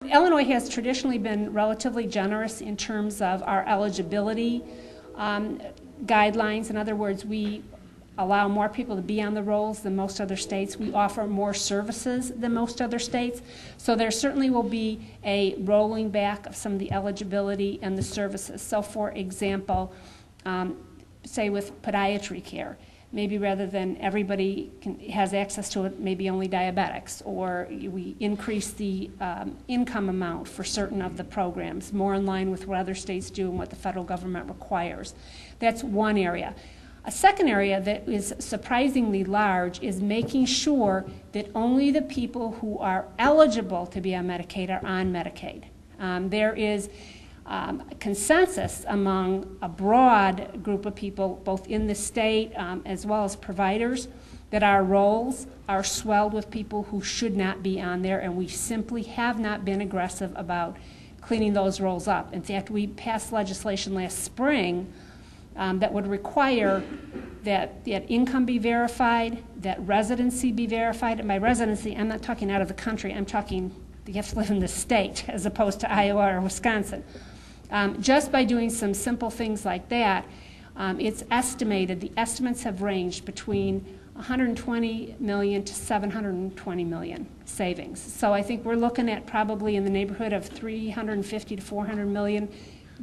Illinois has traditionally been relatively generous in terms of our eligibility guidelines. In other words, we allow more people to be on the rolls than most other states. We offer more services than most other states. So there certainly will be a rolling back of some of the eligibility and the services. So for example, say with podiatry care, maybe rather than everybody has access to it, maybe only diabetics, or we increase the income amount for certain of the programs, more in line with what other states do and what the federal government requires. That's one area. A second area that is surprisingly large is making sure that only the people who are eligible to be on Medicaid are on Medicaid. There is consensus among a broad group of people, both in the state as well as providers, that our rolls are swelled with people who should not be on there, and we simply have not been aggressive about cleaning those rolls up. In fact, we passed legislation last spring that would require that income be verified, that residency be verified. And by residency, I'm not talking out of the country, I'm talking you have to live in the state as opposed to Iowa or Wisconsin. Just by doing some simple things like that, it's estimated, the estimates have ranged between 120 million to 720 million savings. So I think we're looking at probably in the neighborhood of 350 to 400 million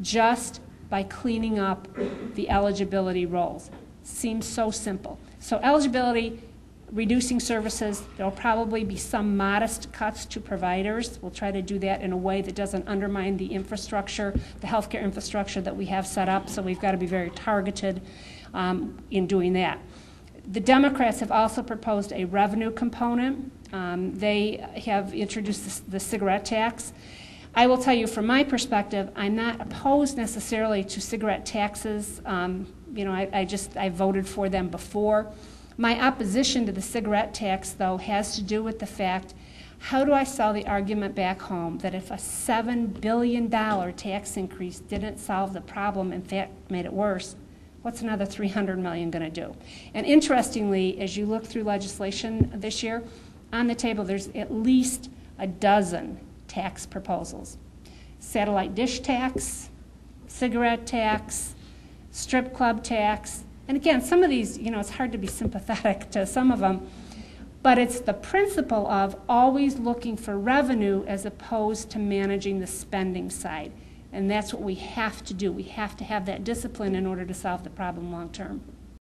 just by cleaning up the eligibility rolls. Seems so simple. So eligibility, reducing services, there'll probably be some modest cuts to providers. We'll try to do that in a way that doesn't undermine the infrastructure, the healthcare infrastructure that we have set up, so we've got to be very targeted in doing that. The Democrats have also proposed a revenue component. They have introduced the cigarette tax. I will tell you, from my perspective, I'm not opposed necessarily to cigarette taxes. I voted for them before. My opposition to the cigarette tax, though, has to do with the fact, how do I sell the argument back home that if a $7 billion tax increase didn't solve the problem, in fact made it worse, what's another $300 million going to do? And interestingly, as you look through legislation this year, on the table there's at least a dozen tax proposals. Satellite dish tax, cigarette tax, strip club tax. And again, some of these, it's hard to be sympathetic to some of them, but it's the principle of always looking for revenue as opposed to managing the spending side. And that's what we have to do. We have to have that discipline in order to solve the problem long term.